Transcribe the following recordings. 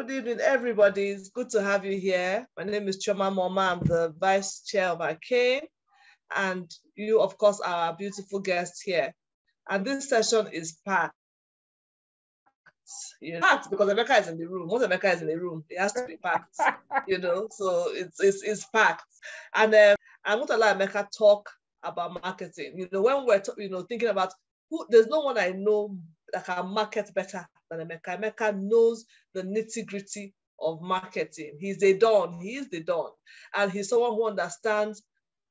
Good evening, everybody. It's good to have you here. My name is Choma Moma. I'm the Vice Chair of ACAIN, and you, of course, are our beautiful guests here. And this session is packed. Packed because Emeka is in the room. Once Emeka is in the room, it has to be packed, so it's packed. And I'm going to let Emeka talk about marketing. When we're thinking about there's no one I know that can market better than Emeka. Emeka knows the nitty-gritty of marketing. He's the Don. He is the Don. And he's someone who understands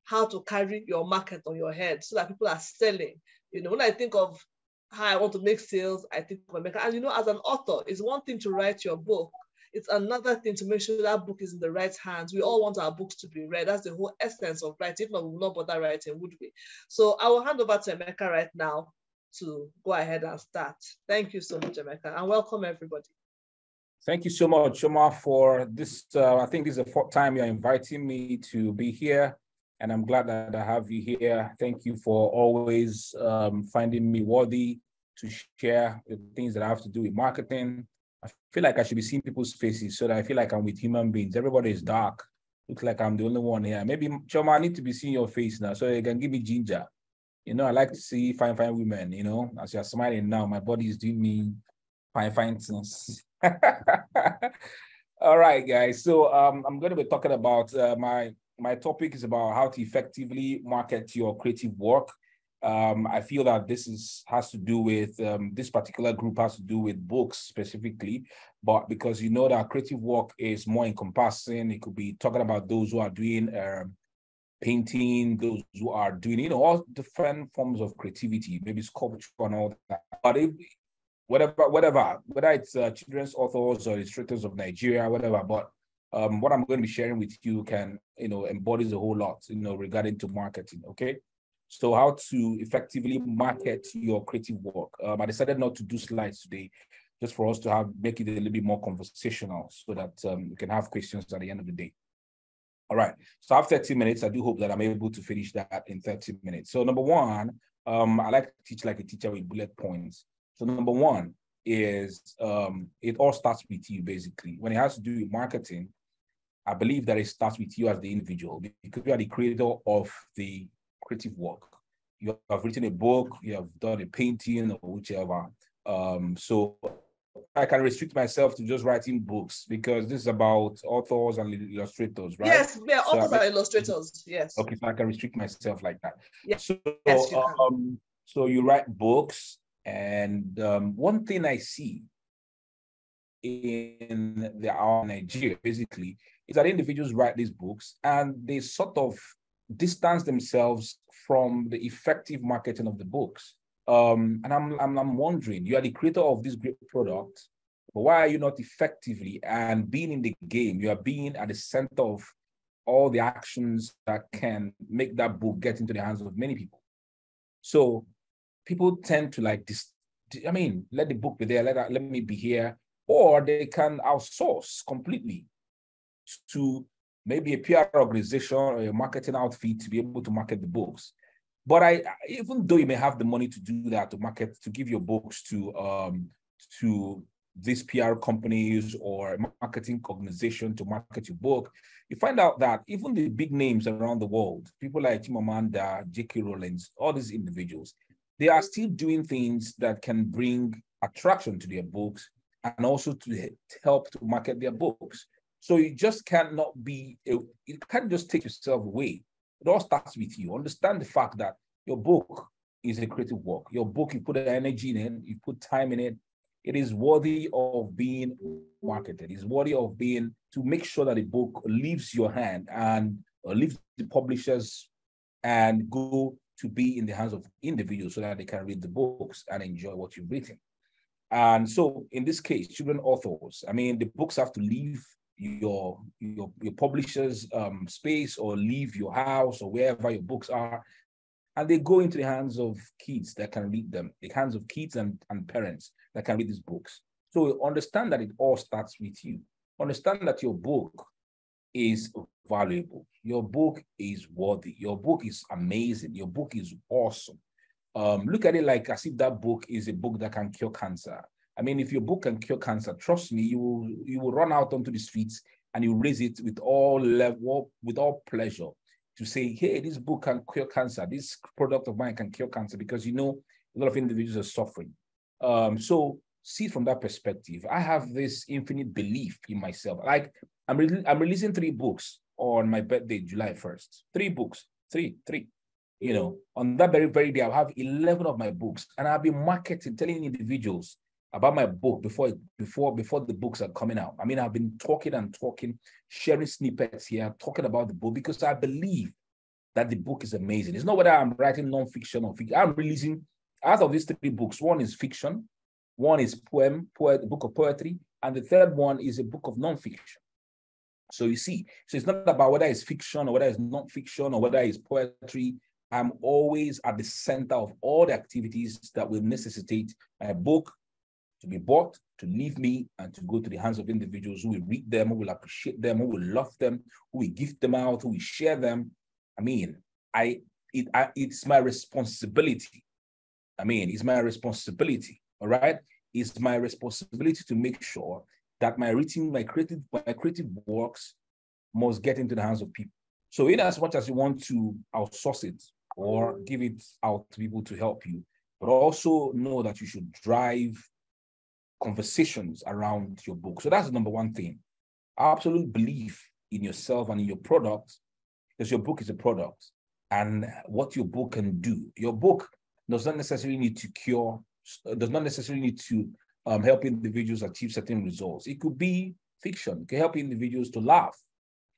how to carry your market on your head so that people are selling. When I think of how I want to make sales, I think of Emeka. And as an author, it's one thing to write your book. It's another thing to make sure that book is in the right hands. We all want our books to be read. That's the whole essence of writing. If not, we will not bother writing, would we? So I will hand over to Emeka right now to go ahead and start. Thank you so much, Emeka, and welcome everybody. Thank you so much, Shoma, for this. I think this is the fourth time you're inviting me to be here, and I'm glad that I have you here. Thank you for always finding me worthy to share the things that I have to do with marketing. I feel like I should be seeing people's faces so that I feel like I'm with human beings. Everybody is dark. Looks like I'm the only one here. Maybe, Shoma, I need to be seeing your face now so you can give me ginger. I like to see fine women, as you're smiling now, my body is doing me fine things. All right, guys. So I'm going to be talking about my topic is about how to effectively market your creative work. I feel that has to do with, this particular group has to do with books specifically, but because that creative work is more encompassing, it could be talking about those who are doing painting, those who are doing, all different forms of creativity, maybe sculpture and all that. But whether it's children's authors or illustrators of Nigeria, whatever. But what I'm going to be sharing with you can, embodies a whole lot, regarding to marketing. Okay. So how to effectively market your creative work. I decided not to do slides today, just for us to make it a little bit more conversational so that we can have questions at the end of the day. All right, so I have 30 minutes. I do hope that I'm able to finish that in 30 minutes. So number one, I like to teach like a teacher with bullet points. So number one is it all starts with you, basically. When it has to do with marketing, I believe that it starts with you as the individual, because you are the creator of the creative work. You have written a book, you have done a painting or whichever. So I can restrict myself to just writing books because this is about authors and illustrators, right? Yes, yeah, authors and illustrators, yes. Okay, so I can restrict myself like that. Yes, so, yes, you can. So you write books, and one thing I see in our Nigeria, basically, is that individuals write these books and they sort of distance themselves from the effective marketing of the books. And I'm wondering, you are the creator of this great product, but why are you not effectively and being in the game? You are being at the center of all the actions that can make that book get into the hands of many people. So people tend to let the book be there, let me be here, or they can outsource completely to maybe a PR organization or a marketing outfit to be able to market the books. But even though you may have the money to do that, to give your books to these PR companies or marketing organization to market your book, you find out that even the big names around the world, people like Chimamanda, J.K. Rowling, all these individuals, they are still doing things that can bring attraction to their books and also to help to market their books. So you just cannot you can't just take yourself away. It all starts with you. Understand the fact that your book is a creative work. Your book, you put energy in it, you put time in it. It is worthy of being marketed. It's worthy of to make sure that the book leaves your hand and leaves the publishers and go to be in the hands of individuals so that they can read the books and enjoy what you've written. And so in this case, children authors, the books have to leave your publisher's space or leave your house or wherever your books are, and they go into the hands of kids that can read them, the hands of kids and parents that can read these books. So understand that it all starts with you. Understand that your book is valuable. Your book is worthy. Your book is amazing. Your book is awesome. Look at it like as if that book is a book that can cure cancer. I mean, if your book can cure cancer, trust me, you will run out onto the streets and you raise it with all pleasure to say, hey, this book can cure cancer. This product of mine can cure cancer, because you know a lot of individuals are suffering. So see from that perspective, I have this infinite belief in myself. Like I'm releasing 3 books on my birthday, July 1st. 3 books, three. You know, on that very, very day, I'll have 11 of my books, and I'll be marketing, telling individuals about my book before the books are coming out. I mean, I've been talking, sharing snippets here, talking about the book, because I believe that the book is amazing. It's not whether I'm writing non-fiction or fiction. I'm releasing, out of these 3 books, one is fiction, one is book of poetry, and the third one is a book of non-fiction. So you see, so it's not about whether it's fiction or whether it's non-fiction or whether it's poetry. I'm always at the center of all the activities that will necessitate a book to be bought, to leave me, and to go to the hands of individuals who will read them, who will appreciate them, who will love them, who will give them out, who will share them. I mean, it's my responsibility. I mean, it's my responsibility, all right? It's my responsibility to make sure that my creative works must get into the hands of people. So in as much as you want to outsource it or give it out to people to help you, but also know that you should drive conversations around your book. So that's the number one thing. Absolute belief in yourself and in your product, because your book is a product, and what your book can do. Your book does not necessarily need to cure, does not necessarily need to help individuals achieve certain results. It could be fiction. It can help individuals to laugh.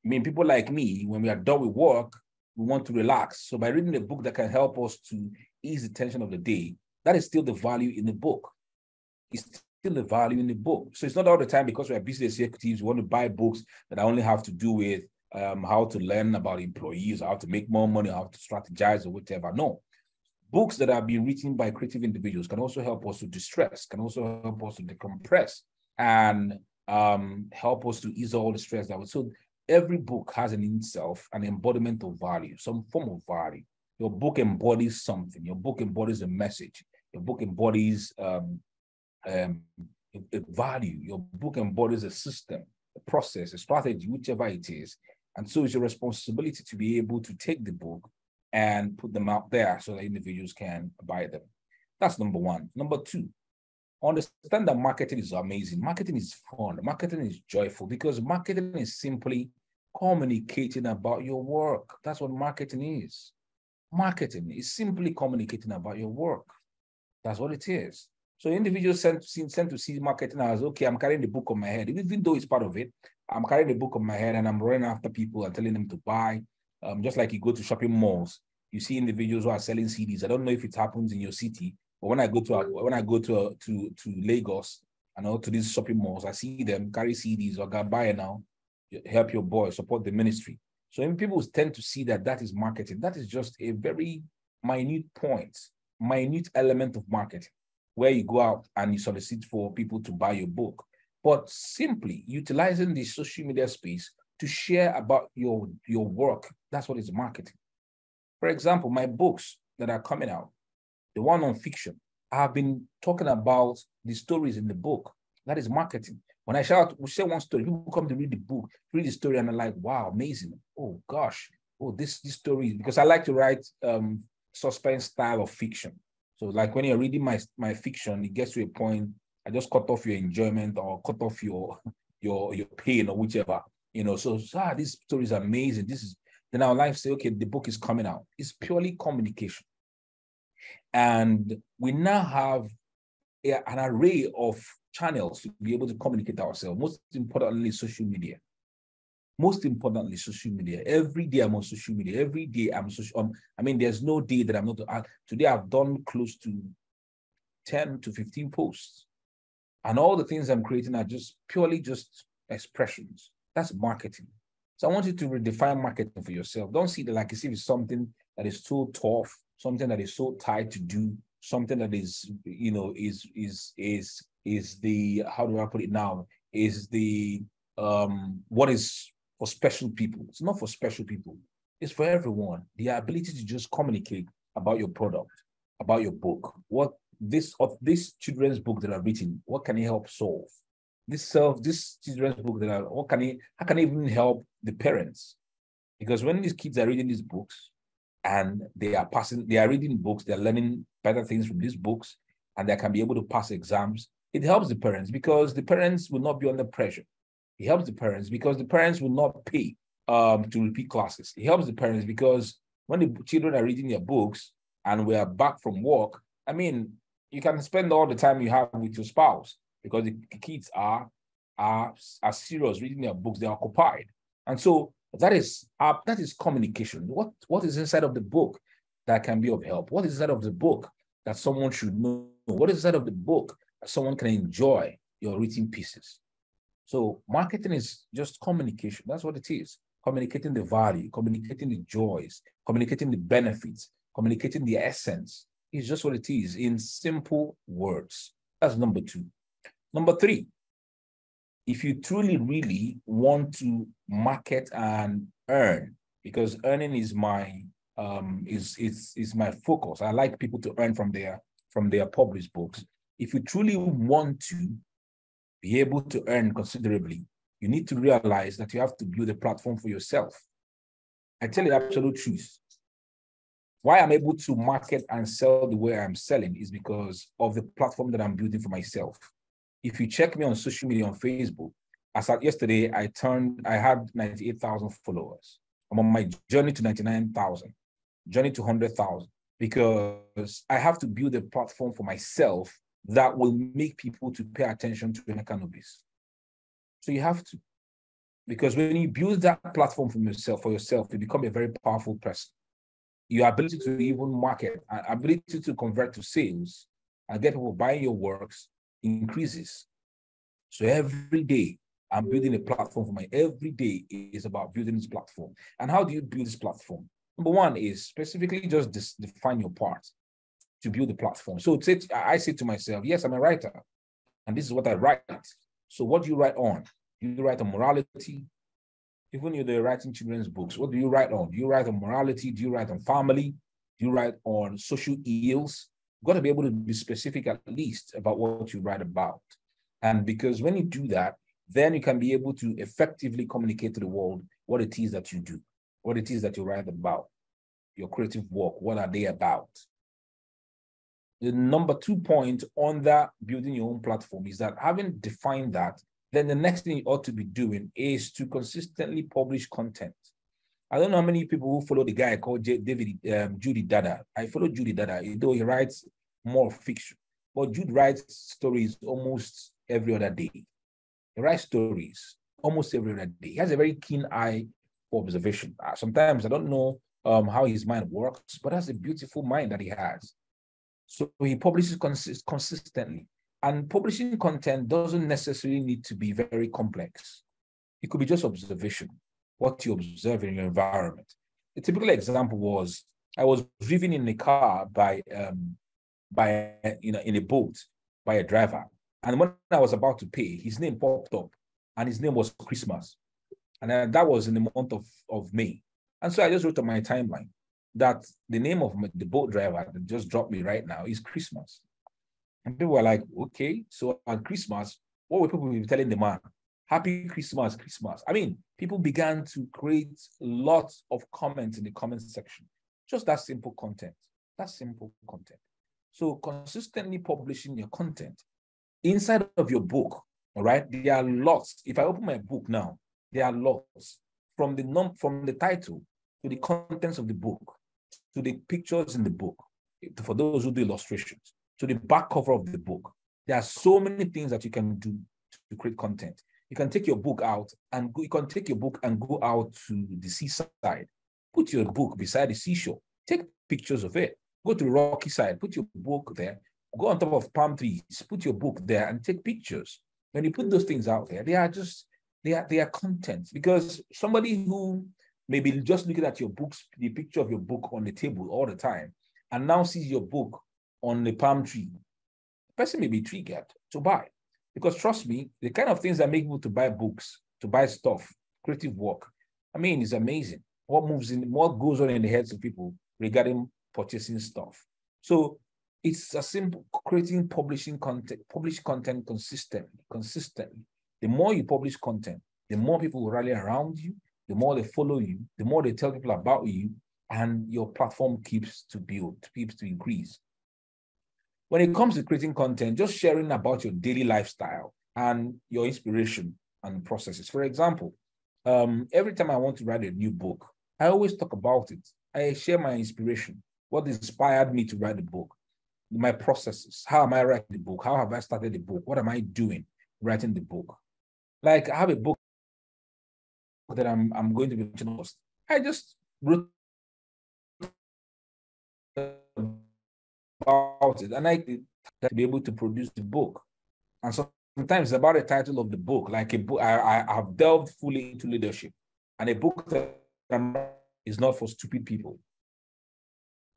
I mean, people like me, when we are done with work, we want to relax. So by reading a book that can help us to ease the tension of the day, that is still the value in the book. It's still the value in the book. So it's not all the time because we're business executives, we want to buy books that only have to do with how to learn about employees, how to make more money, how to strategize or whatever. No. Books that are being written by creative individuals can also help us to distress, can also help us to decompress, and help us to ease all the stress that was. So every book has in itself an embodiment of value, some form of value. Your book embodies something. Your book embodies a message. Your book embodies a value. Your book embodies a system, a process, a strategy, whichever it is. And so it's your responsibility to be able to take the book and put them out there so that individuals can buy them. That's number one. Number two, understand that marketing is amazing. Marketing is fun. Marketing is joyful, because marketing is simply communicating about your work. That's what marketing is. Marketing is simply communicating about your work. That's what it is. So individuals tend to see marketing as, okay, I'm carrying the book on my head. Even though it's part of it, I'm carrying the book on my head and I'm running after people and telling them to buy. Just like you go to shopping malls, you see individuals who are selling CDs. I don't know if it happens in your city, but when I go to Lagos and all to these shopping malls, I see them carry CDs or go buy it now, help your boy, support the ministry. So when people tend to see that is marketing, that is just a very minute point, minute element of marketing, where you go out and you solicit for people to buy your book. But simply utilizing the social media space to share about your work, that's what is marketing. For example, my books that are coming out, the one on fiction, I have been talking about the stories in the book. That is marketing. When I share one story, people come to read the book, read the story, and they're like, wow, amazing. Oh gosh, oh, this story, because I like to write suspense style of fiction. So like when you're reading my fiction, it gets to a point, I just cut off your enjoyment or cut off your pain or whichever. You know, so this story is amazing. Then our life say, okay, the book is coming out. It's purely communication. And we now have an array of channels to be able to communicate ourselves. Most importantly, social media. Most importantly, social media. Every day I'm on social media. Every day I'm social. I mean, there's no day that I'm not. Today I've done close to 10 to 15 posts. And all the things I'm creating are just purely just expressions. That's marketing. So I want you to redefine marketing for yourself. Don't see it like as if it's something that is so tough, something that is so tight to do, something that is, you know, is the, how do I put it now? Is the what is for special people. It's not for special people. It's for everyone. The ability to just communicate about your product, about your book, what this children's book that I've written, what can it help solve? This children's book that how can it even help the parents? Because when these kids are reading these books and they are reading books, they're learning better things from these books, and they can be able to pass exams. It helps the parents because the parents will not be under pressure. It helps the parents because the parents will not pay to repeat classes. It helps the parents because when the children are reading their books and we are back from work, I mean, you can spend all the time you have with your spouse because the kids are serious reading their books. They're occupied, and so that is communication. What is inside of the book that can be of help? What is inside of the book that someone should know? What is inside of the book that someone can enjoy your written pieces? So marketing is just communication. That's what it is. Communicating the value, communicating the joys, communicating the benefits, communicating the essence. It's just what it is in simple words. That's number 2. Number 3, if you truly, really want to market and earn, because earning is my is my focus. I like people to earn from their published books. If you truly want to be able to earn considerably, you need to realize that you have to build a platform for yourself. I tell you the absolute truth. Why I'm able to market and sell the way I'm selling is because of the platform that I'm building for myself. If you check me on social media on Facebook, as at yesterday, I had 98,000 followers. I'm on my journey to 99,000, journey to 100,000, because I have to build a platform for myself that will make people to pay attention to Emeka Nobis. So you have to, because when you build that platform for yourself, you become a very powerful person. Your ability to even market, ability to convert to sales and get people buying your works increases. So every day I'm building a platform every day is about building this platform. And how do you build this platform? Number 1 is specifically just define your part to build the platform. So I say to myself, yes, I'm a writer, and this is what I write. So what do you write on? Do you write on morality? Even if you're writing children's books, what do you write on? Do you write on morality? Do you write on family? Do you write on social ills? You've got to be able to be specific at least about what you write about. And because when you do that, then you can be able to effectively communicate to the world what it is that you do, what it is that you write about, your creative work, what are they about? The number 2 point on that building your own platform is that having defined that, then the next thing you ought to be doing is to consistently publish content. I don't know how many people who follow the guy called Judy Dada. I follow Judy Dada, though he writes more fiction. But Jude writes stories almost every other day. He writes stories almost every other day. He has a very keen eye for observation. Sometimes I don't know how his mind works, but that's a beautiful mind that he has. So he publishes consistently. And publishing content doesn't necessarily need to be very complex. It could be just observation, what you observe in your environment. A typical example was I was driven in a car in a boat by a driver. And when I was about to pay, his name popped up, and his name was Christmas. And that was in the month of May. And so I just wrote on my timeline that the name of the boat driver that just dropped me right now is Christmas. And people were like, okay, so on Christmas, what were people telling the man? Happy Christmas, Christmas. I mean, people began to create lots of comments in the comment section. Just that simple content. So consistently publishing your content. Inside of your book, all right, there are lots. If I open my book now, there are lots. From the title to the contents of the book, to the pictures in the book, for those who do illustrations, to the back cover of the book. There are so many things that you can do to create content. You can take your book out and go out to the seaside. Put your book beside the seashore. Take pictures of it. Go to the rocky side. Put your book there. Go on top of palm trees. Put your book there and take pictures. When you put those things out there, they are content. Because somebody who may be just looking at your books, the picture of your book on the table all the time, and now sees your book on the palm tree, the person may be triggered to buy. Because trust me, the kind of things that make people to buy books, to buy stuff, creative work, I mean, it's amazing. What goes on in the heads of people regarding purchasing stuff. So It's a simple creating, publishing content, publish content consistently. The more you publish content, the more people will rally around you, the more they follow you, the more they tell people about you, and your platform keeps to build, keeps to increase. When it comes to creating content, just sharing about your daily lifestyle and your inspiration and processes. For example, every time I want to write a new book, I always talk about it. I share my inspiration, what inspired me to write the book, my processes, how am I writing the book, how have I started the book, what am I doing writing the book. Like I have a book that I'm going to be mentioning. I just wrote about it, and I to be able to produce the book. And sometimes it's about the title of the book, like a book. I have delved fully into leadership, and a book that is not for stupid people.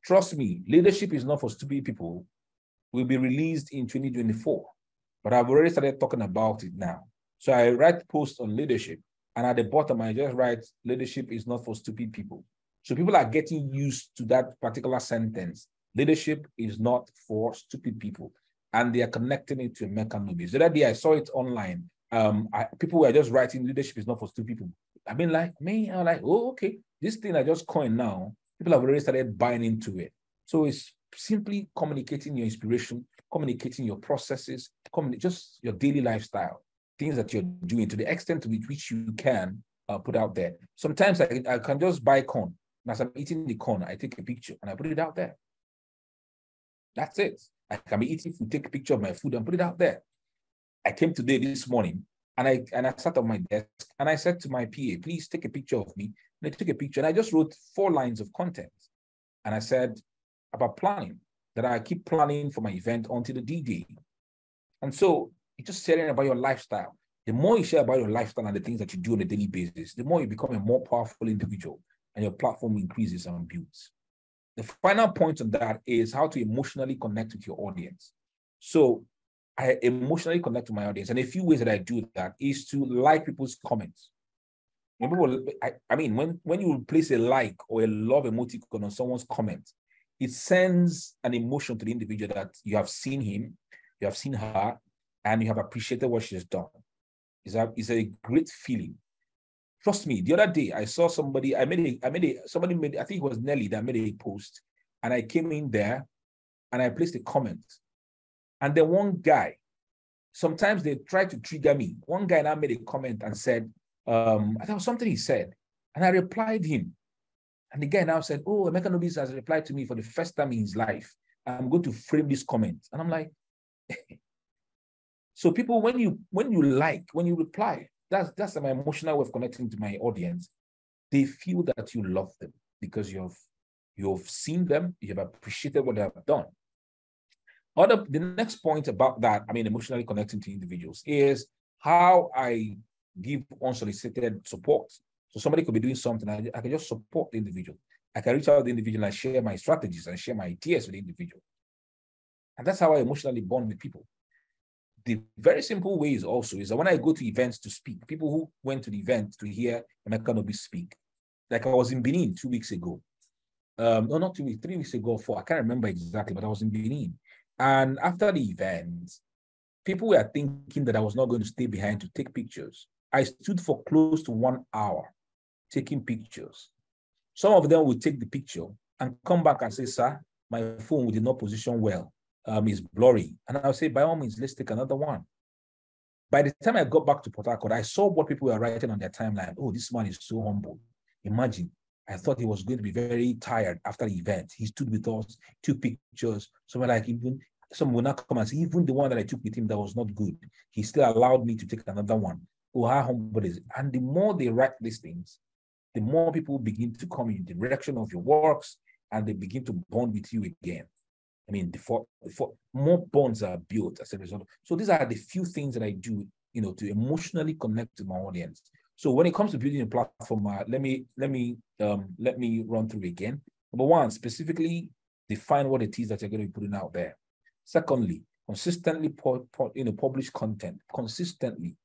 Trust me, leadership is not for stupid people. Will be released in 2024, but I've already started talking about it now. So I write posts on leadership, and at the bottom I just write, leadership is not for stupid people. So people are getting used to that particular sentence. Leadership is not for stupid people, and they are connecting it to Emeka Nobis. The other day I saw it online. People were just writing, leadership is not for stupid people. I've been like, me, I'm like, oh, okay, this thing I just coined now, people have already started buying into it. So it's simply communicating your inspiration, communicating your processes, just your daily lifestyle, things that you're doing to the extent to which you can put out there. Sometimes I can just buy corn. And as I'm eating the corn, I take a picture and I put it out there. That's it. I can be eating food, take a picture of my food and put it out there. I came today, this morning, and I sat on my desk and I said to my PA, please take a picture of me. And I took a picture and I just wrote 4 lines of content. And I said about planning, that I keep planning for my event until the D-Day. And so it's just sharing about your lifestyle. The more you share about your lifestyle and the things that you do on a daily basis, the more you become a more powerful individual and your platform increases and builds. The final point on that is how to emotionally connect with your audience. So I emotionally connect to my audience. And a few ways that I do that is to like people's comments. When people, I mean, when you place a like or a love emoticon on someone's comment, it sends an emotion to the individual that you have seen him, you have seen her, and you have appreciated what she has done. It's a great feeling. Trust me, the other day I saw somebody, somebody made, I think it was Nelly that made a post, and I came in there and I placed a comment. And then one guy, sometimes they try to trigger me. One guy now made a comment and said, I thought it was something he said, and I replied him. And the guy now said, oh, Emeka Nobis has replied to me for the first time in his life. I'm going to frame this comment. And I'm like, so people, when you reply, that's my emotional way of connecting to my audience. They feel that you love them because you've seen them, you have appreciated what they have done. The next point about that, I mean, emotionally connecting to individuals, is how I give unsolicited support. So somebody could be doing something, I can just support the individual. I can reach out to the individual and share my strategies and share my ideas with the individual. And that's how I emotionally bond with people. The very simple way is also is that when I go to events to speak, people who went to the event to hear Emeka Nobis speak, like I was in Benin 2 weeks ago. No, not 2 weeks, 3 weeks ago, 4. I can't remember exactly, but I was in Benin. And after the event, people were thinking that I was not going to stay behind to take pictures. I stood for close to 1 hour taking pictures. Some of them would take the picture and come back and say, sir, my phone did not position well. It's blurry. And I'll say, by all means, let's take another one. By the time I got back to Port Harcourt, I saw what people were writing on their timeline. Oh, this man is so humble. Imagine, I thought he was going to be very tired after the event. He stood with us, took pictures. Some will not come and say, even the one that I took with him that was not good, he still allowed me to take another one. Oh, how humble is it? And the more they write these things, the more people begin to come in the direction of your works, and they begin to bond with you again. I mean, more bonds are built as a result. So these are the few things that I do, to emotionally connect to my audience. So when it comes to building a platform, let me run through again. Number one, specifically define what it is that you're going to be putting out there. Secondly, consistently publish content consistently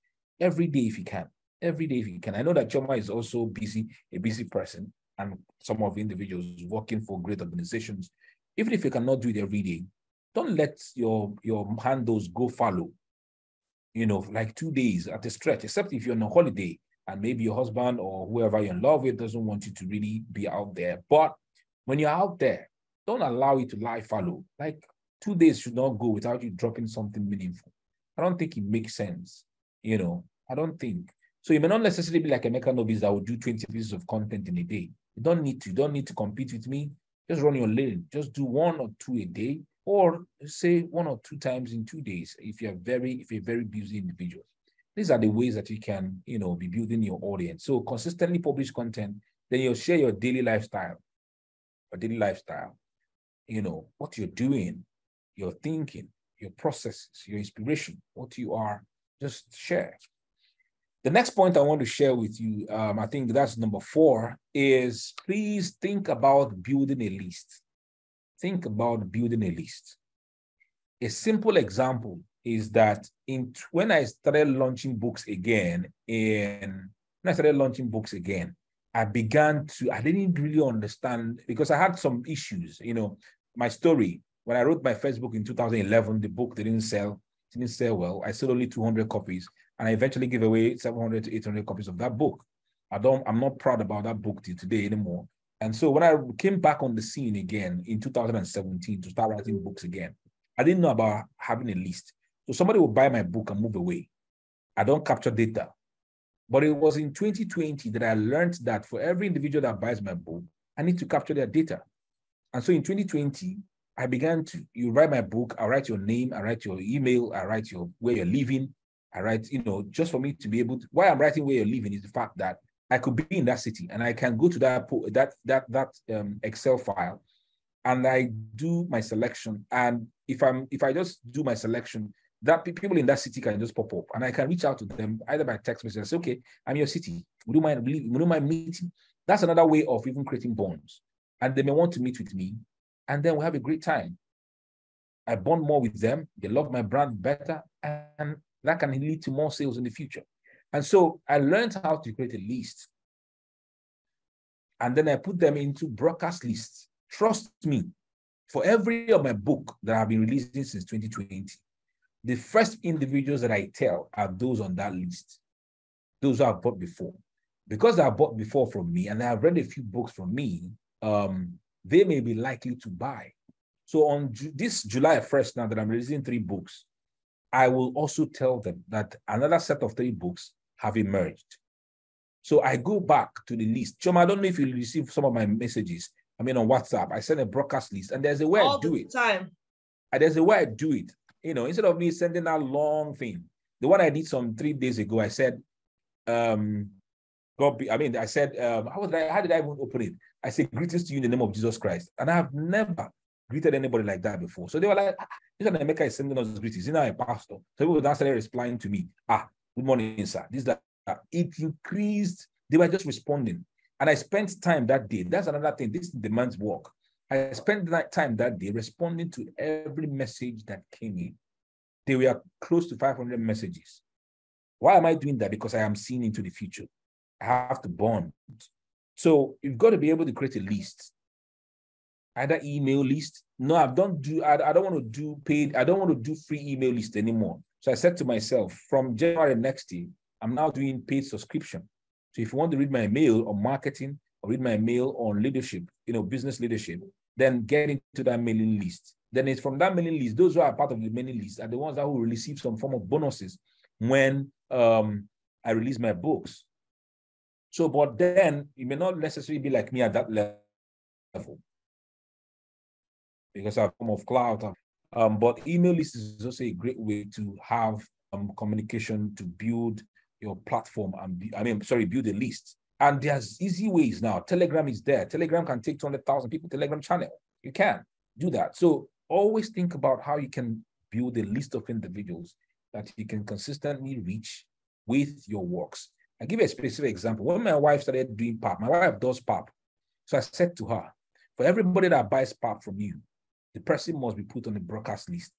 every day if you can. Every day if you can. I know that Choma is also a busy person, and some of the individuals working for great organizations. Even if you cannot do it every day, Don't let your handles go fallow, like 2 days at a stretch, except if you're on a holiday and maybe your husband or whoever you're in love with doesn't want you to really be out there. But when you're out there, don't allow it to lie fallow. Like 2 days should not go without you dropping something meaningful. I don't think it makes sense. I don't think. So you may not necessarily be like Emeka Nobis that will do 20 pieces of content in a day. You don't need to. You don't need to compete with me. Just run your lane. Just do 1 or 2 a day, or say 1 or 2 times in 2 days if you're a very busy individual. These are the ways that you can, be building your audience. So consistently publish content, then you'll share your daily lifestyle, what you're doing, your thinking, your processes, your inspiration, what you are, just share. The next point I want to share with you, I think that's number 4, is please think about building a list. Think about building a list. A simple example is that when I started launching books again, I didn't really understand, because I had some issues, my story. When I wrote my first book in 2011, the book didn't sell well. I sold only 200 copies, and I eventually gave away 700 to 800 copies of that book. I'm not proud about that book till today anymore. And so when I came back on the scene again in 2017 to start writing books again, I didn't know about having a list. So somebody will buy my book and move away. I don't capture data. But it was in 2020 that I learned that for every individual that buys my book, I need to capture their data. And so in 2020, I began to, you write my book, I write your name, I write your email, I write where you're living, I write, just for me to be able to, why I'm writing where you're living is the fact that I could be in that city and I can go to that Excel file and I do my selection. And if I just do my selection, that people in that city can just pop up and I can reach out to them either by text message and say, okay, I'm your city. Would you mind meeting? That's another way of even creating bonds. And they may want to meet with me, and then we have a great time. I bond more with them. They love my brand better, and that can lead to more sales in the future. And so I learned how to create a list. And then I put them into broadcast lists. Trust me, for every of my book that I've been releasing since 2020, the first individuals that I tell are those on that list, those who have bought before. Because they have bought before from me and they have read a few books from me, they may be likely to buy. So on this July 1st, now that I'm releasing 3 books, I will also tell them that another set of 3 books have emerged. So I go back to the list. Choma, I don't know if you receive some of my messages. On WhatsApp, I send a broadcast list, and there's a way I do it. There's a way I do it. Instead of me sending that long thing, the one I did some 3 days ago, I said, how did I even open it? I said, greetings to you in the name of Jesus Christ. And I have never greeted anybody like that before. So they were like, this Emeka is sending us greetings. He's now a pastor. So people now started replying to me, good morning, sir. This, that. It increased. They were just responding. And I spent time that day. That's another thing. This demands work. I spent that time that day responding to every message that came in. There were close to 500 messages. Why am I doing that? Because I am seeing into the future. I have to bond. So you've got to be able to create a list. Either email list. No, I don't want to do paid. I don't want to do free email list anymore. So I said to myself, from January next year, I'm now doing paid subscription. So if you want to read my mail on marketing or read my mail on leadership, business leadership, then get into that mailing list. Then it's from that mailing list, those who are part of the mailing list are the ones that will receive some form of bonuses when I release my books. So, but then you may not necessarily be like me at that level because I have a form of cloud. But email list is also a great way to have communication to build your platform and build a list. And there's easy ways now. Telegram is there. Telegram can take 200,000 people, Telegram channel. You can do that. So always think about how you can build a list of individuals that you can consistently reach with your works. I'll give you a specific example. When my wife started doing PAP, my wife does PAP. So I said to her, for everybody that buys PAP from you, the person must be put on the broadcast list.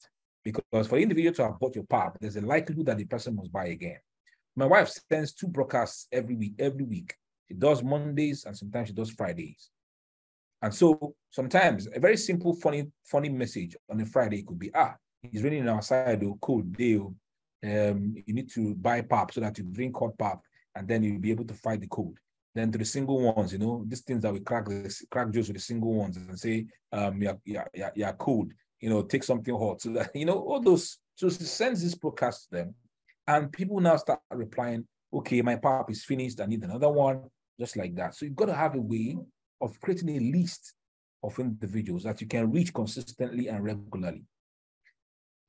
Because for the individual to have bought your PAP, there's a likelihood that the person must buy again. My wife sends 2 broadcasts every week. She does Mondays and sometimes she does Fridays. And so sometimes a very simple, funny message on a Friday could be, it's raining outside, cold day. You need to buy pap so that you drink hot pap and then you'll be able to fight the cold. Then to the single ones, these things that we crack jokes with the single ones and say, you're cold, take something hot. So that, all those, so she sends this broadcast to them and people now start replying, okay, my pap is finished, I need another one, just like that. So you've got to have a way of creating a list of individuals that you can reach consistently and regularly.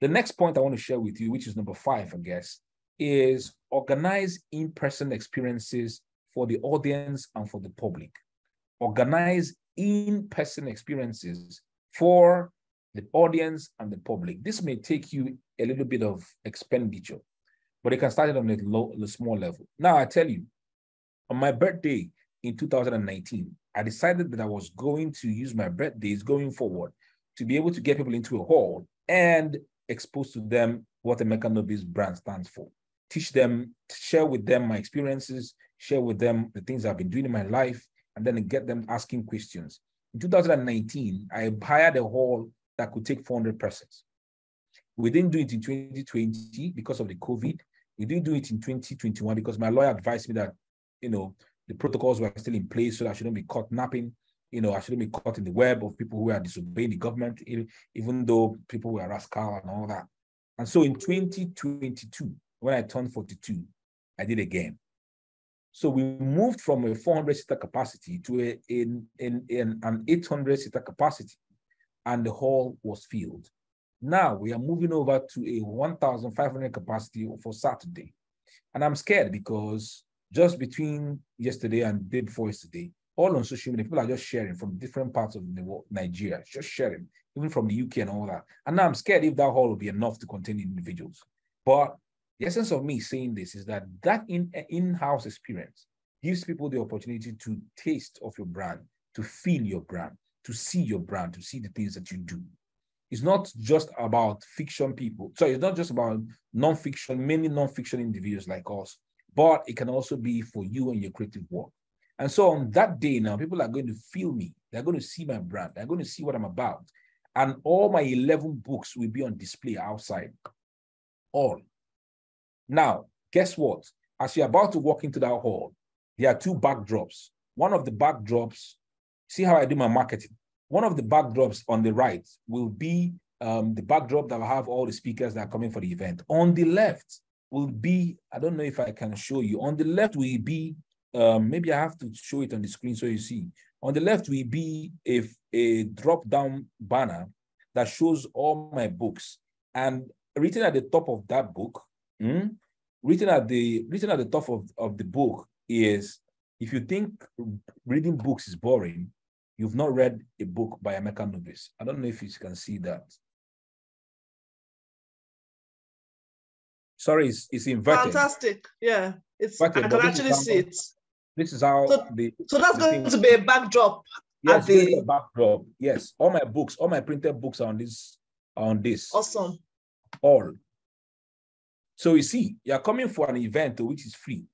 The next point I want to share with you, which is number 5, I guess, is organize in-person experiences for the audience and for the public. Organize in-person experiences for the audience and the public. This may take you a little bit of expenditure, but it can start it on a small level. Now, I tell you, on my birthday in 2019, I decided that I was going to use my birthdays going forward to be able to get people into a hall and expose to them what the Emeka Nobis brand stands for. Teach them, share with them my experiences, share with them the things I've been doing in my life, and then get them asking questions. In 2019, I hired a hall that could take 400 persons. We didn't do it in 2020 because of the COVID. We didn't do it in 2021 because my lawyer advised me that, the protocols were still in place so that I shouldn't be caught napping. I shouldn't be caught in the web of people who are disobeying the government, even though people were rascal and all that. And so in 2022, when I turned 42, I did again. So we moved from a 400-seater capacity to an 800-seater capacity, and the hall was filled. Now we are moving over to a 1,500 capacity for Saturday. And I'm scared because just between yesterday and the day before yesterday, all on social media, people are just sharing from different parts of the world, Nigeria, just sharing, even from the UK and all that. And now I'm scared if that hall will be enough to contain individuals. But the essence of me saying this is that in-house experience gives people the opportunity to taste of your brand, to feel your brand, to see your brand, to see the things that you do. It's not just about fiction people. So it's not just about non-fiction, many non-fiction individuals like us, but it can also be for you and your creative work. And so on that day now, people are going to feel me. They're going to see my brand. They're going to see what I'm about. And all my 11 books will be on display outside. All. Now, guess what? As you're about to walk into that hall, there are 2 backdrops. One of the backdrops, see how I do my marketing. One of the backdrops on the right will be the backdrop that will have all the speakers that are coming for the event. On the left will be, I don't know if I can show you. On the left will be, maybe I have to show it on the screen so you see. On the left will be a drop-down banner that shows all my books. And written at the top of that book, written at the top of the book is, if you think reading books is boring, you've not read a book by Emeka Nobis. I don't know if you can see that. Sorry, it's inverted. Fantastic. Yeah, I can actually see it. This is how so that's going to be a backdrop. Yes, it's going to be a backdrop. Yes, all my books, all my printed books are on this. Awesome. All. So you see, you're coming for an event which is free,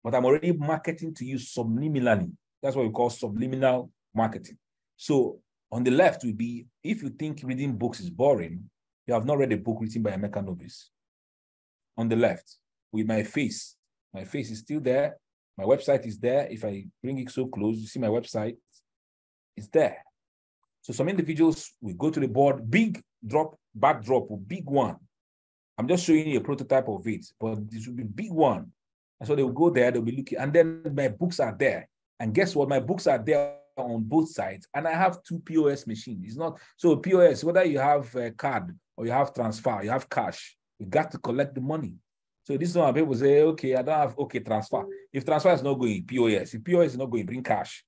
but I'm already marketing to you subliminally. That's what we call subliminal marketing. So on the left will be, if you think reading books is boring, you have not read a book written by Emeka Nobis. On the left, with my face is still there. My website is there. If I bring it so close, you see my website, it's there. So some individuals will go to the board, big backdrop, big one. I'm just showing you a prototype of it, but this will be big one. And so they will go there, they'll be looking, and then my books are there. And guess what? My books are there on both sides, and I have 2 POS machines. It's not so POS, whether you have a card or you have transfer, you have cash, you got to collect the money. So this is why people say, okay, I don't have, okay, transfer. If transfer is not going, POS. If POS is not going, bring cash.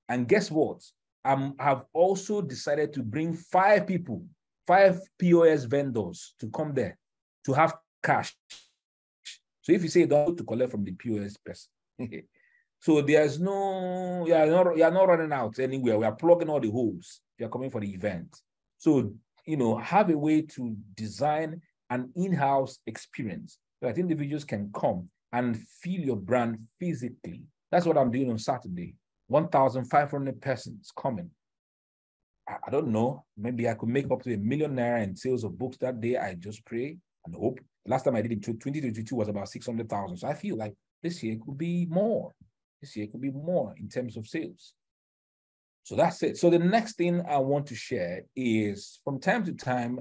And guess what? I've also decided to bring 5 people, 5 POS vendors to come there to have cash. So if you say don't to collect from the POS person, so there's no, you're not running out anywhere. We are plugging all the holes. You're coming for the event. So, have a way to design an in-house experience so that individuals can come and feel your brand physically. That's what I'm doing on Saturday. 1,500 persons coming. I don't know, maybe I could make up to ₦1 million in sales of books that day. I just pray and hope. Last time I did it, 2022 was about 600,000. So I feel like this year could be more. This year could be more in terms of sales. So that's it. So the next thing I want to share is from time to time,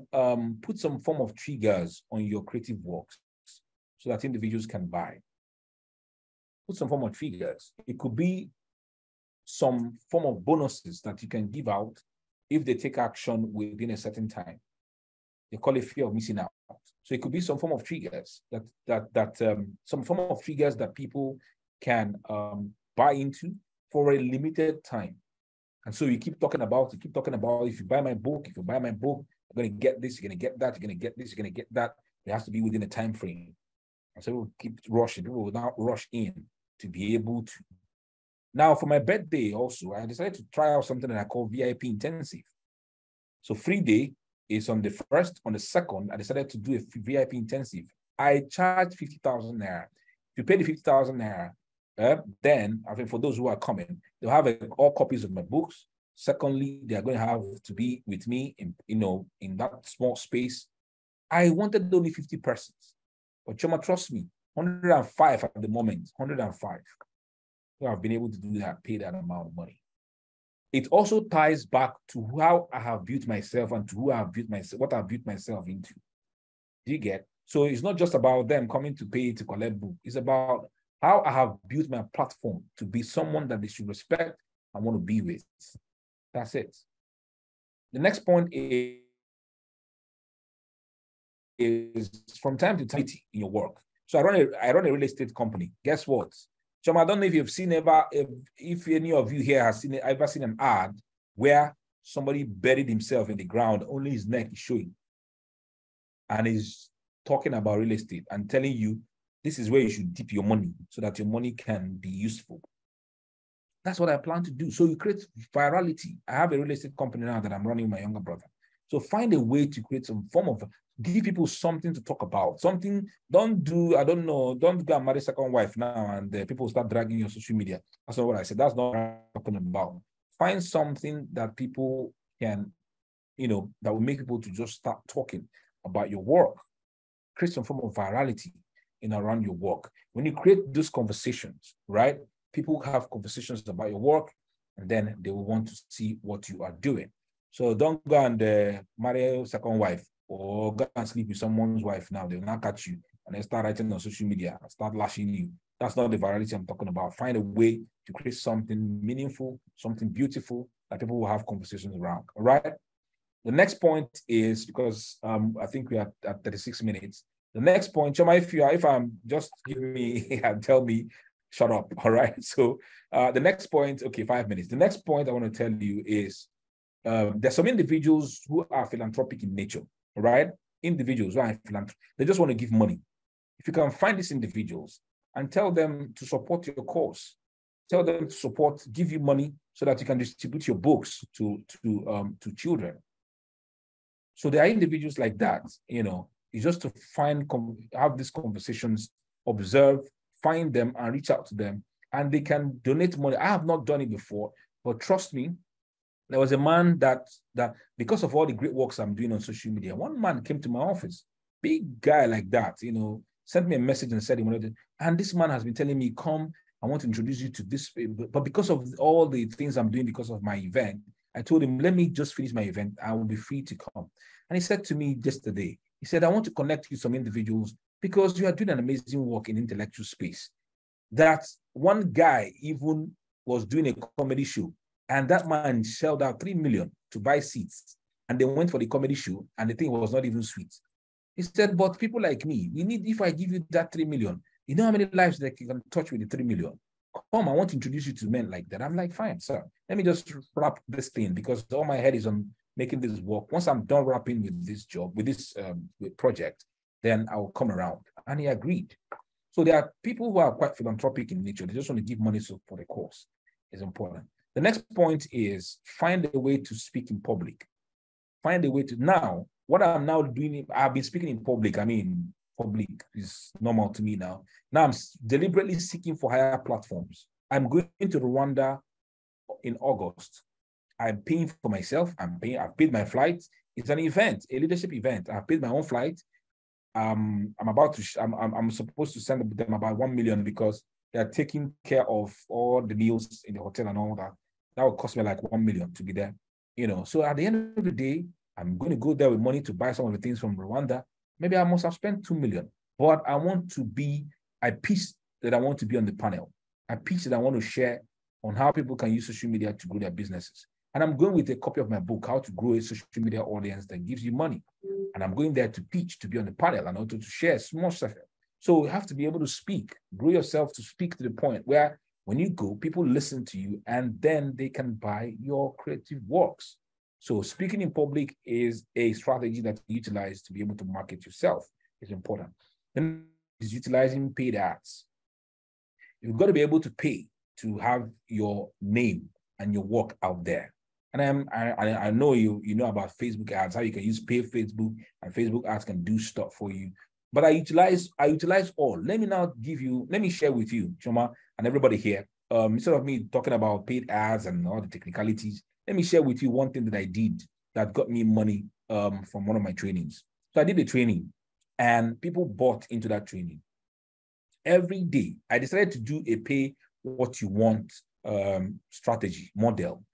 put some form of triggers on your creative works so that individuals can buy. Put some form of triggers. It could be some form of bonuses that you can give out if they take action within a certain time. They call it fear of missing out. So it could be some form of triggers some form of triggers that people can buy into for a limited time. And so you keep talking about it, if you buy my book, you're going to get this, you're going to get that, you're going to get this, you're going to get that. It has to be within a time frame. And so people keep rushing. People will now rush in to be able to. Now, for my birthday also, I decided to try out something that I call VIP intensive. So free day is on the 1st. On the 2nd, I decided to do a VIP intensive. I charge 50,000 naira. If you pay the 50,000 naira, then I think for those who are coming, they'll have all copies of my books. Secondly, they are going to have to be with me in that small space. I wanted only 50 persons, but Choma, trust me, 105 at the moment, 105. So I've been able to do that, pay that amount of money. It also ties back to how I have built myself and to who I have built myself, what I've built myself into. Do you get? So it's not just about them coming to pay to collect book. It's about how I have built my platform to be someone that they should respect and want to be with. That's it. The next point is from time to time in your work. So I run a real estate company. Guess what? Chum, I don't know if you've seen if any of you here has ever seen an ad where somebody buried himself in the ground, only his neck is showing, and is talking about real estate and telling you this is where you should dip your money so that your money can be useful. That's what I plan to do. So you create virality. I have a real estate company now that I'm running with my younger brother. So find a way to create some form of, give people something to talk about. Something, don't go and marry second wife now and people start dragging your social media. That's not what I said. That's not what I'm talking about. Find something that people can, that will make people to just start talking about your work. Create some form of virality around your work. When you create those conversations, right? People have conversations about your work, and then they will want to see what you are doing. So don't go and marry a second wife or go and sleep with someone's wife now. They will not catch you and then start writing on social media and start lashing you. That's not the virality I'm talking about. Find a way to create something meaningful, something beautiful that people will have conversations around. All right. The next point is, because I think we are at 36 minutes. The next point, Choma, if I'm just giving me and tell me, shut up. All right. So the next point, okay, 5 minutes. The next point I want to tell you is there's some individuals who are philanthropic in nature, all right? Individuals who are philanthropic, they just want to give money. If you can find these individuals and tell them to support your cause, tell them to give you money so that you can distribute your books to children. So there are individuals like that, it's just to have these conversations, observe, find them and reach out to them, and they can donate money. I have not done it before, but trust me, there was a man that because of all the great works I'm doing on social media, one man came to my office, big guy like that, sent me a message and said he wanted to, and this man has been telling me, come, I want to introduce you to this, but because of all the things I'm doing because of my event, I told him, let me just finish my event, I will be free to come. And he said to me yesterday, he said, I want to connect you with some individuals because you are doing an amazing work in intellectual space. That one guy even was doing a comedy show, and that man shelled out 3 million to buy seats, and they went for the comedy show, and the thing was not even sweet. He said, but people like me, if I give you that 3 million, you know how many lives that you can touch with the 3 million? Come, I want to introduce you to men like that. I'm like, fine, sir. Let me just wrap this thing because all my head is on making this work. Once I'm done wrapping with this job, with this project, then I will come around. And he agreed. So there are people who are quite philanthropic in nature. They just want to give money for the cause. It's important. The next point is find a way to speak in public. Find a way to, now, what I'm now doing, I've been speaking in public. I mean, public is normal to me now. Now I'm deliberately seeking for higher platforms. I'm going to Rwanda in August. I'm paying for myself. I've paid my flight. It's an event, a leadership event. I've paid my own flight. I'm supposed to send them about 1 million because they are taking care of all the meals in the hotel and all that. That would cost me like 1 million to be there. So at the end of the day, I'm going to go there with money to buy some of the things from Rwanda. Maybe I must have spent 2 million, but I pitched that I want to be on the panel. I pitched that I want to share on how people can use social media to grow their businesses. And I'm going with a copy of my book, How to Grow a Social Media Audience That Gives You Money. And I'm going there to pitch, to be on the panel, and also to share small stuff. So you have to be able to speak, grow yourself to speak to the point where when you go, people listen to you and then they can buy your creative works. So speaking in public is a strategy that you utilize to be able to market yourself. It's important. Then is utilizing paid ads. You've got to be able to pay to have your name and your work out there. And I know you know about Facebook ads, how you can use paid Facebook, and Facebook ads can do stuff for you. But I utilize all. Let me share with you, Choma, and everybody here. Instead of me talking about paid ads and all the technicalities, let me share with you one thing that I did that got me money from one of my trainings. So I did a training and people bought into that training. Every day, I decided to do a pay what you want strategy model,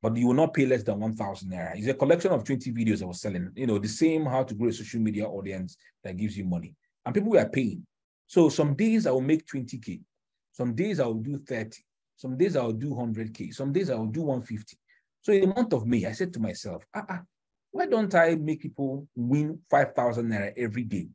but you will not pay less than 1,000 naira. It's a collection of 20 videos I was selling, the same how to grow a social media audience that gives you money. And people were paying. So some days I will make 20K. Some days I will do 30. Some days I will do 100K. Some days I will do 150. So in the month of May, I said to myself, why don't I make people win 5,000 naira every day?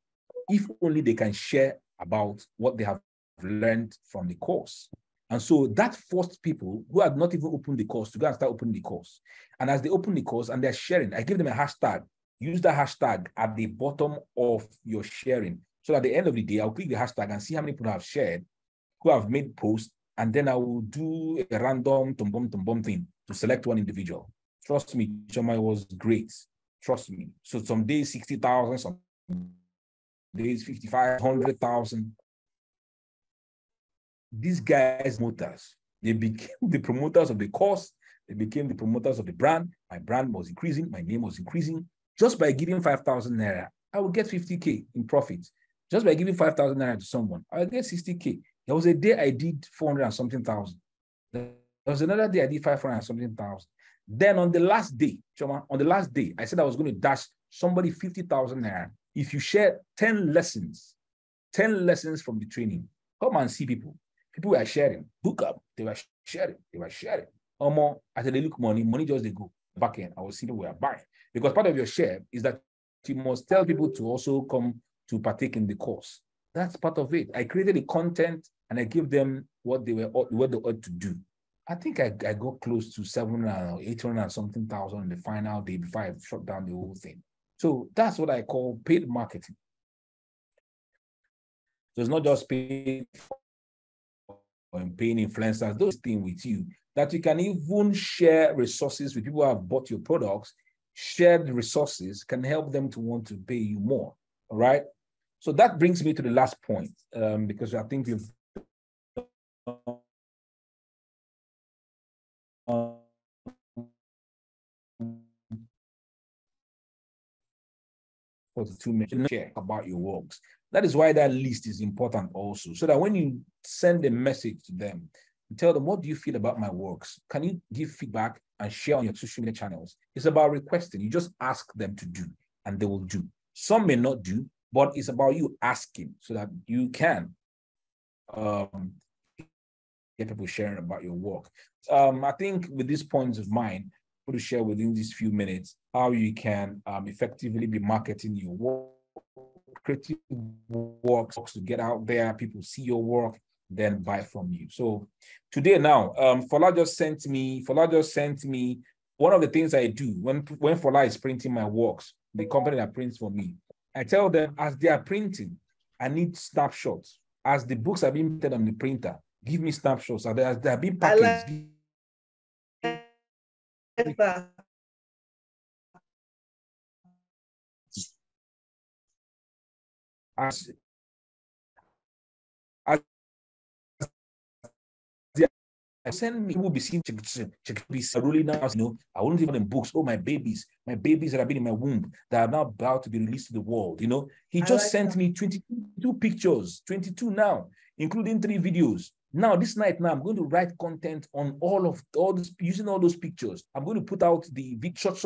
If only they can share about what they have learned from the course. And so that forced people who had not even opened the course to go and start opening the course. And as they open the course and they're sharing, I give them a hashtag. Use that hashtag at the bottom of your sharing. So at the end of the day, I'll click the hashtag and see how many people have shared, who have made posts, and then I will do a random tumbum thing to select one individual. Trust me, Choma, was great. Trust me. So some days 60,000, some days 5,500,000. These guys, promoters, they became the promoters of the course. They became the promoters of the brand. My brand was increasing. My name was increasing. Just by giving 5,000 naira, I would get 50K in profit. Just by giving 5,000 naira to someone, I would get 60K. There was a day I did 400 and something thousand. There was another day I did 500 and something thousand. Then on the last day, Choma, I said I was going to dash somebody 50,000 naira. If you share 10 lessons from the training, come and see people. People were sharing. Book up. They were sharing. As they look money just they go back in. I was seeing we are buying. Because part of your share is that you must tell people to also come to partake in the course. That's part of it. I created the content and I gave them what they ought to do. I think I got close to 700 or 800 and something thousand in the final day before I shut down the whole thing. So that's what I call paid marketing. So it's not just paid and paying influencers, those things with you, that you can even share resources with people who have bought your products. Shared resources can help them to want to pay you more. All right. So that brings me to the last point, because I think we've to mention share about your works. That is why that list is important also, so that when you send a message to them, you tell them, what do you feel about my works? Can you give feedback and share on your social media channels? It's about requesting. You just ask them to do, and they will do. Some may not do, but it's about you asking so that you can get people sharing about your work. I think with these points of mine, I'm going to share within these few minutes how you can effectively be marketing your work, creative works to get out there, people see your work, then buy from you. So today now, Fola just sent me one of the things I do when Fola is printing my works, the company that prints for me. I tell them, as they are printing, I need snapshots. As the books are being printed on the printer, give me snapshots. As they are being packaged, as send me, people will be seeing, be rolling out, I won't even in books. Oh, my babies that have been in my womb that are now about to be released to the world. He just sent me 22 pictures, 22 now, including 3 videos. Now, this night, I'm going to write content on all this, using all those pictures. I'm going to put out the short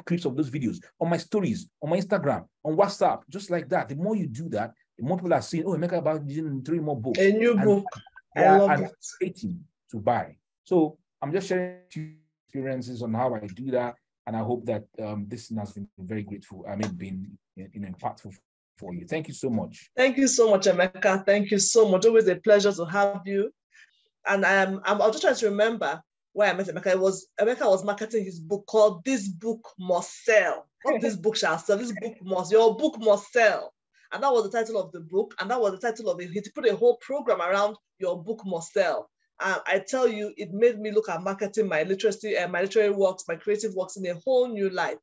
clips of those videos on my stories, on my Instagram, on WhatsApp, just like that. The more you do that, the more people are seeing, oh, Emeka about using 3 more books. A new book. I love it. Waiting to buy. So I'm just sharing experiences on how I do that. And I hope that this has been very grateful. Been impactful for you. Thank you so much. Thank you so much, Emeka. Thank you so much. Always a pleasure to have you. And I'm just trying to remember where I met Emeka. Emeka was marketing his book called "This Book Must Sell." Not "This book shall sell." Your book must sell. And that was the title of the book. And that was the title of it. He put a whole program around your book must sell. And I tell you, it made me look at marketing, my literacy and my literary works, my creative works in a whole new light.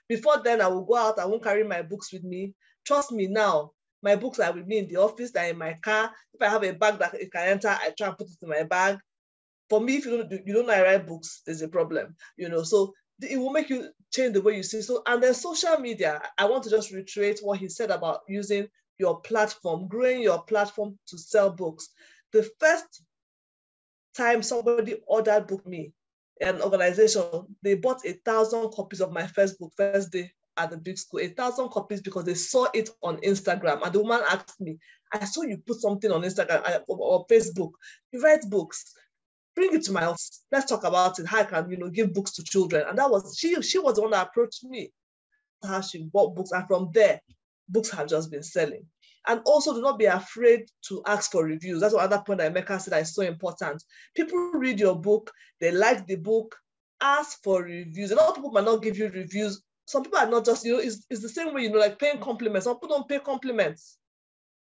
Before then, I will go out, I won't carry my books with me. Trust me now, my books are with me in the office, they're in my car. If I have a bag that it can enter, I try and put it in my bag. For me, if you don't know I write books, there's a problem, so it will make you change the way you see. So, and then social media, I want to just reiterate what he said about using your platform, growing your platform to sell books. The first time somebody ordered book me, an organization, they bought 1,000 copies of my first book, first day at the big school, 1,000 copies because they saw it on Instagram. And the woman asked me, I saw you put something on Instagram or Facebook. You write books. Bring it to my office. Let's talk about it. How I can, give books to children. And that was, she was the one that approached me. How she bought books. And from there, books have just been selling. And also do not be afraid to ask for reviews. That's another point that Emeka said that is so important. People read your book, they like the book, ask for reviews. A lot of people might not give you reviews. Some people are not just, it's the same way, like paying compliments. Some people don't pay compliments.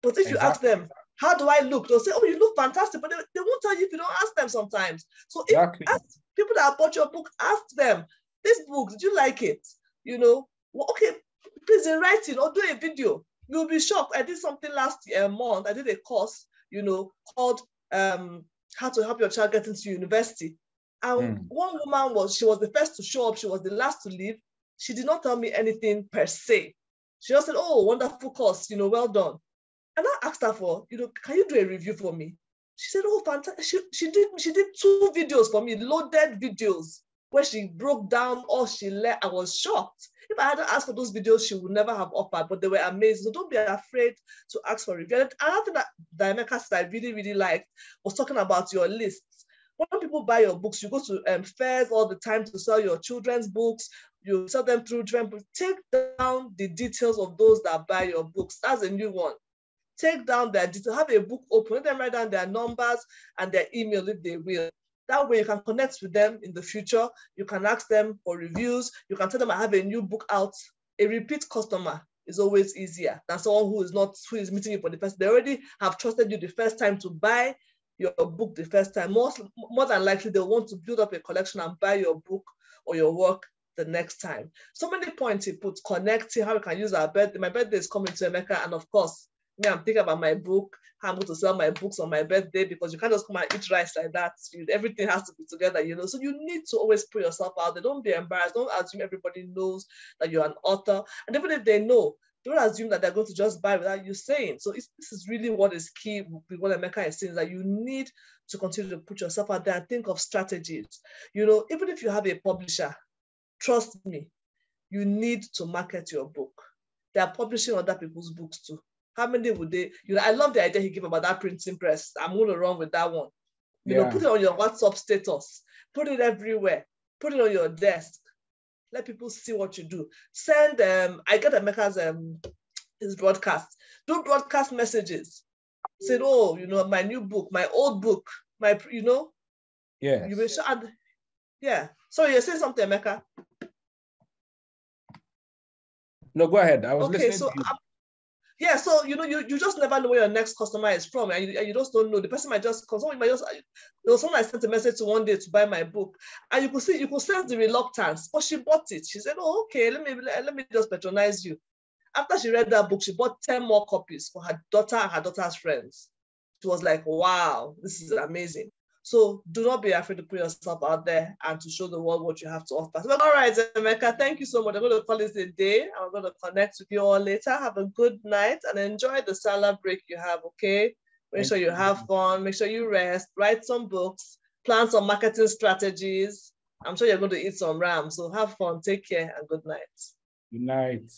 But if you ask them, how do I look? They'll say, oh, you look fantastic, but they won't tell you if you don't ask them sometimes. So if ask people that bought your book, ask them, this book, did you like it? Okay, please in writing or do a video. You'll be shocked. I did something last month. I did a course, called How to Help Your Child Get into University. And one woman she was the first to show up. She was the last to leave. She did not tell me anything per se. She just said, oh, wonderful course, well done. And I asked her for, can you do a review for me? She said, oh, fantastic. She did 2 videos for me, loaded videos, where she broke down all she learned. I was shocked. If I hadn't asked for those videos, she would never have offered, but they were amazing. So don't be afraid to ask for review. And another thing that Emeka said I really, really liked was talking about your lists. When people buy your books, you go to fairs all the time to sell your children's books. You sell them through different books. Take down the details of those that buy your books. That's a new one. Take down their details, have a book open, let them write down their numbers and their email if they will. That way you can connect with them in the future. You can ask them for reviews. You can tell them I have a new book out. A repeat customer is always easier than someone who is meeting you for the first time. They already have trusted you the first time to buy your book the first time. More than likely, they'll want to build up a collection and buy your book or your work the next time. So many points he put, connecting, how we can use our birthday. My birthday is coming to Emeka, and of course, I'm thinking about my book, how I'm going to sell my books on my birthday, because you can't just come and eat rice like that. Everything has to be together, So you need to always put yourself out there. Don't be embarrassed. Don't assume everybody knows that you're an author. And even if they know, don't assume that they're going to just buy without you saying. So this is really what is key with what Emeka is saying, is that you need to continue to put yourself out there and think of strategies. Even if you have a publisher, trust me, you need to market your book. They are publishing other people's books too. How many would they, I love the idea he gave about that printing press. I'm going to run with that one. Put it on your WhatsApp status, put it everywhere, put it on your desk. Let people see what you do. Send I get Emeka's his broadcast. Do broadcast messages. Say, oh, my new book, my old book, Yes. You will add, yeah. Sorry, you're saying something, Emeka? No, go ahead. I was listening so to you. Yeah, so you just never know where your next customer is from, and you just don't know. The person might just come. There was someone I sent a message to one day to buy my book, and you could sense the reluctance, but she bought it. She said, "Oh, okay, let me just patronize you." After she read that book, she bought 10 more copies for her daughter and her daughter's friends. She was like, "Wow, this is amazing." So do not be afraid to put yourself out there and to show the world what you have to offer. So, all right, Emeka, thank you so much. I'm going to call this a day. I'm going to connect with you all later. Have a good night and enjoy the salad break you have, okay? Make sure you have fun. Make sure you rest. Write some books. Plan some marketing strategies. I'm sure you're going to eat some ram. So have fun. Take care and good night. Good night.